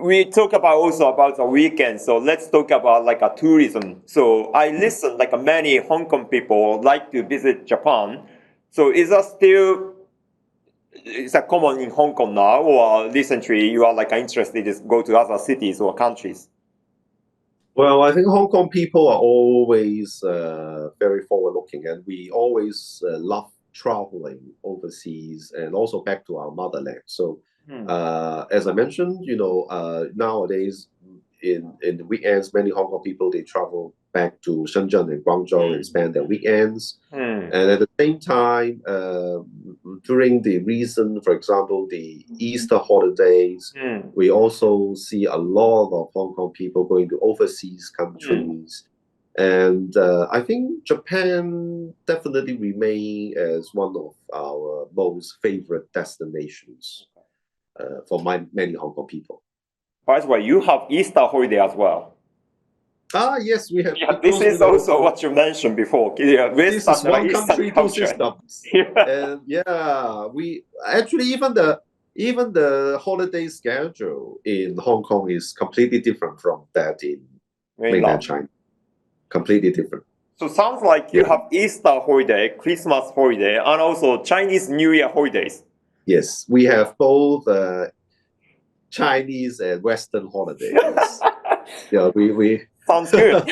we talk about also about the weekend. So let's talk about like a tourism. So I listen like many Hong Kong people like to visit Japan. So is that common in Hong Kong now, or recently you are like interested to go to other cities or countries? Well, I think Hong Kong people are always very forward-looking, and we always love traveling overseas and also back to our motherland. So, as I mentioned, nowadays in the weekends, many Hong Kong people, they travel back to Shenzhen and Guangzhou and spend their weekends. And at the same time, during the recent, for example, the Easter holidays, we also see a lot of Hong Kong people going to overseas countries. And I think Japan definitely remain as one of our most favorite destinations for many Hong Kong people. By the way, you have Easter holiday as well. Yes, we have. Yeah, this is also what you mentioned before. Yeah, this is one country, two systems. And we actually even the holiday schedule in Hong Kong is completely different from that in mainland China. Completely different. So sounds like you have Easter holiday, Christmas holiday, and also Chinese New Year holidays. Yes, we have both Chinese and Western holidays. Yeah, we sounds good.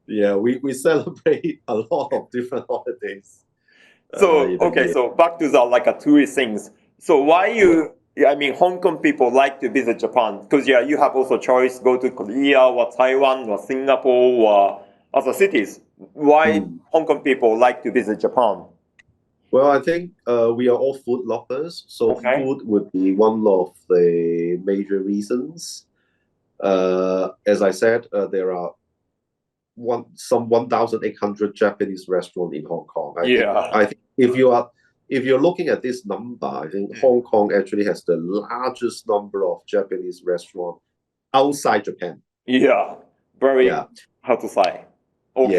Yeah, we celebrate a lot of different holidays. So so back to the tourist things. So why Hong Kong people like to visit Japan because you have also choice go to Korea or Taiwan or Singapore or other cities. Why Hong Kong people like to visit Japan? Well, I think we are all food lovers, so food would be one of the major reasons. As I said, there are some 1,800 Japanese restaurants in Hong Kong. I think if you're looking at this number, I think Hong Kong actually has the largest number of Japanese restaurants outside Japan. Yeah, very how to say. And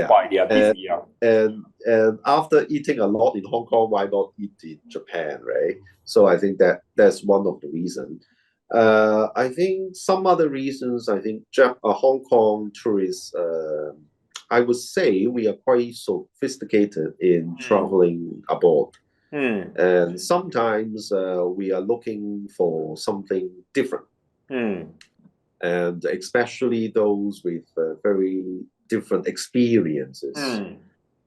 after eating a lot in Hong Kong, why not eat in Japan, right? So I think that's one of the reasons. I think some other reasons, I think Hong Kong tourists, I would say we are quite sophisticated in traveling abroad. And sometimes we are looking for something different. And especially those with very different experiences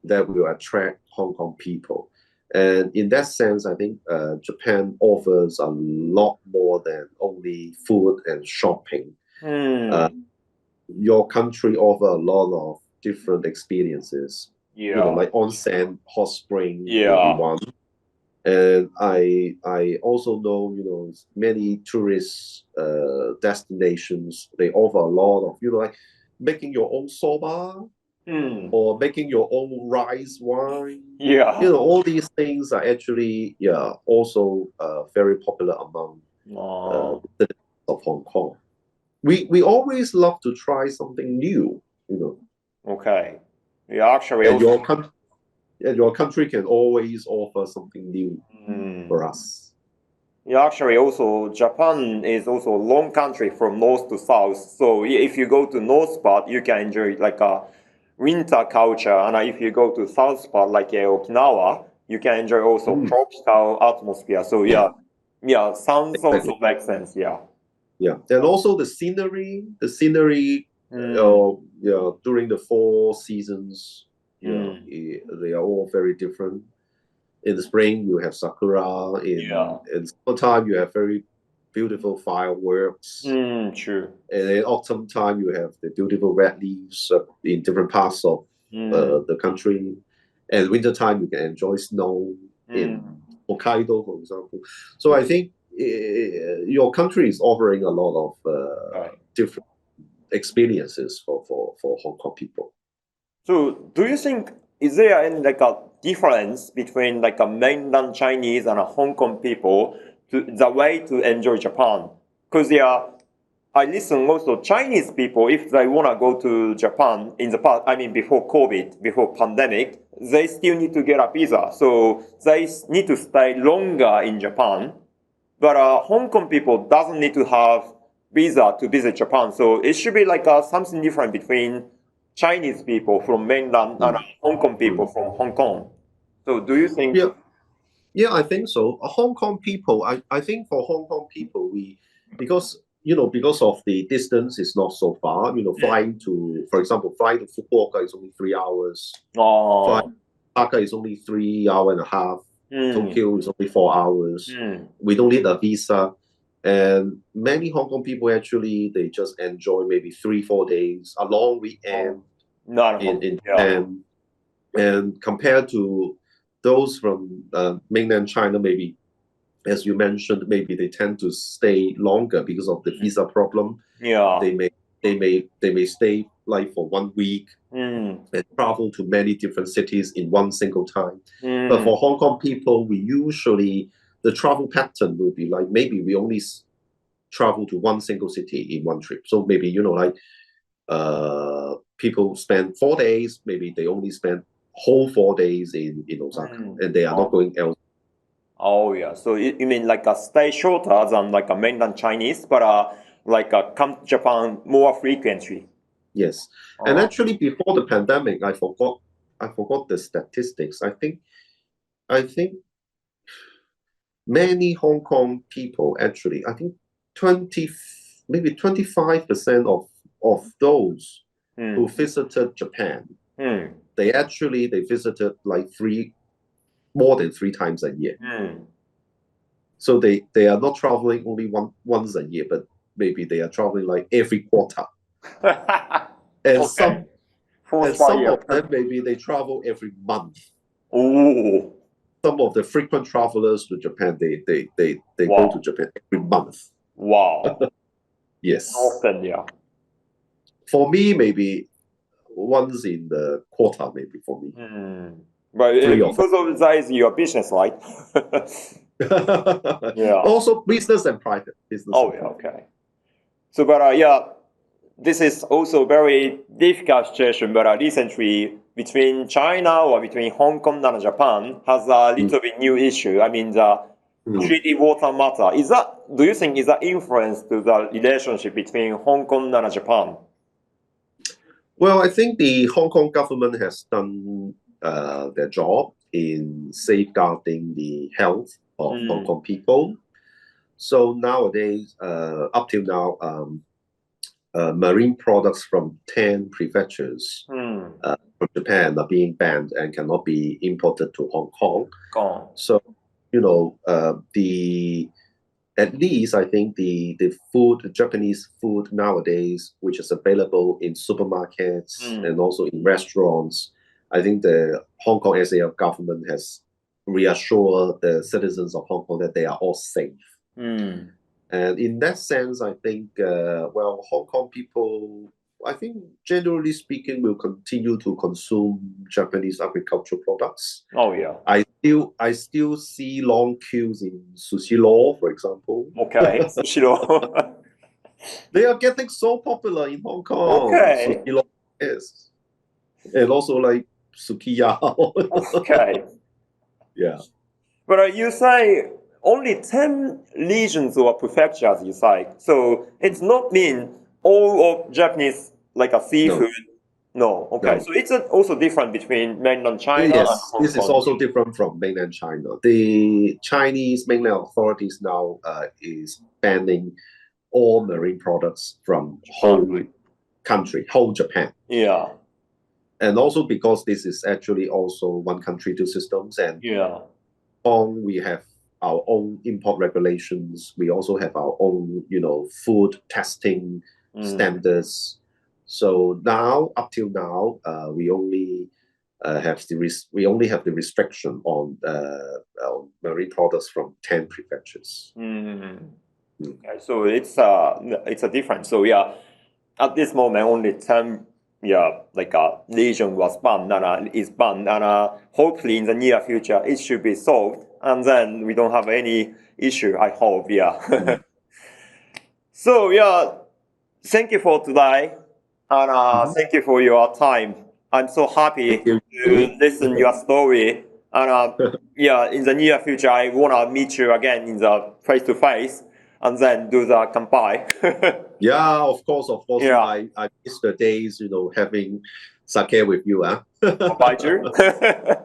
that will attract Hong Kong people. And in that sense, I think Japan offers a lot more than only food and shopping. Your country offers a lot of different experiences. Like onsen, hot spring, one. And I also know, many tourist destinations, they offer a lot of, like making your own soba or making your own rice wine. All these things are actually, also very popular among the of Hong Kong. We always love to try something new, Okay. Yeah, actually, and your country can always offer something new for us. Yeah, actually, also Japan is also a long country from north to south. So if you go to north part, you can enjoy like a winter culture, and if you go to south part like Okinawa, you can enjoy also tropical atmosphere. So sounds also makes sense. Yeah, and also the scenery, during the 4 seasons, they are all very different. In the spring, you have sakura. In summertime, you have very beautiful fireworks. True. And in autumn time, you have the beautiful red leaves in different parts of the country. And winter time, you can enjoy snow in Hokkaido, for example. So I think your country is offering a lot of different experiences for Hong Kong people. So do you think, is there any a difference between a mainland Chinese and a Hong Kong people to the way to enjoy Japan? Because I listen also Chinese people, if they want to go to Japan in the past, before COVID, before pandemic, they still need to get a visa. So they need to stay longer in Japan. But Hong Kong people doesn't need to have visa to visit Japan. So it should be like something different between Chinese people from mainland and Hong Kong people from Hong Kong. So do you think? Yeah, I think so. Hong Kong people, I think for Hong Kong people, because of the distance is not so far. Flying to, for example, flying to Fukuoka is only 3 hours. Flying to Osaka is only 3 hours and a half. Tokyo is only 4 hours. We don't need a visa. And many Hong Kong people actually, they just enjoy maybe 3-4 days, a long weekend in Japan. And compared to those from mainland China, maybe, as you mentioned, maybe they tend to stay longer because of the visa problem. Yeah. They may stay like for 1 week and travel to many different cities in one single time. But for Hong Kong people, the travel pattern will be like maybe we only travel to one single city in one trip. So maybe people spend 4 days, maybe they only spend whole 4 days in Osaka, and they are not going else. Oh yeah, so you mean like stay shorter than like a mainland Chinese, but come to Japan more frequently. Yes, and actually before the pandemic, I forgot the statistics. I think many Hong Kong people actually, I think 25% of those who visited Japan, they visited like more than 3 times a year. So they are not traveling only once a year, but maybe they are traveling like every quarter. And some of them, maybe they travel every month. Ooh. Some of the frequent travelers to Japan, they go to Japan every month. Wow. Yes. Often, yeah. For me, maybe once in the quarter, maybe for me. But because of that is your business, right? Yeah. Also business and private. Okay. So, but this is also very difficult situation. But recently, between China or between Hong Kong and Japan has a little bit new issue. I mean, the treaty water matter. Do you think is that influence to the relationship between Hong Kong and Japan? Well, I think the Hong Kong government has done their job in safeguarding the health of Hong Kong people. So nowadays, up till now, marine products from 10 prefectures from Japan are being banned and cannot be imported to Hong Kong. So, at least I think the Japanese food nowadays, which is available in supermarkets and also in restaurants, I think the Hong Kong SAF government has reassured the citizens of Hong Kong that they are all safe. And in that sense, I think, Hong Kong people, I think generally speaking, will continue to consume Japanese agricultural products. Oh yeah. I still see long queues in Sushi Law, for example. Okay, Sushi Law. They are getting so popular in Hong Kong. Okay. Sushi Law, yes. And also like Sukiya. Okay. Yeah. But you say only 10 regions or prefectures, you say. So it's not mean all of Japanese like a seafood. No. Okay. No. So it's also different between mainland China and Hong Kong. This is also different from mainland China. The Chinese mainland authorities now is banning all marine products from whole country, whole Japan. Yeah. And also because this is actually also one country, 2 systems. And we have our own import regulations. We also have our own, food testing standards. So now, up till now, we only have the restriction on marine products from 10 prefectures. Okay, so it's a difference. So at this moment, only 10 region was banned and is banned, and hopefully in the near future it should be solved, and then we don't have any issue. I hope. So thank you for today, and thank you for your time. I'm so happy to listen your story, and in the near future I wanna meet you again in the face to face, and then do the kanpai. Yeah, of course. Yeah. I miss the days, having sake with you, huh? 乾杯中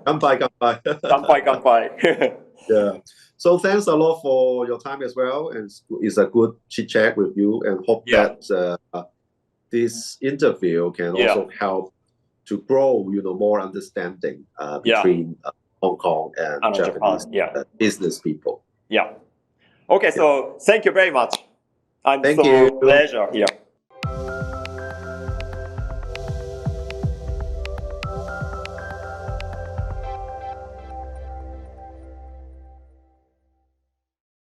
乾杯, 乾杯. 乾杯乾杯 Yeah. So thanks a lot for your time as well, and it's a good chit chat with you, and hope Yeah. that this interview can Yeah. also help to grow, more understanding between Hong Kong and Japanese business people. Yeah. Okay, so thank you very much. I'm Thank so you. pleasure here.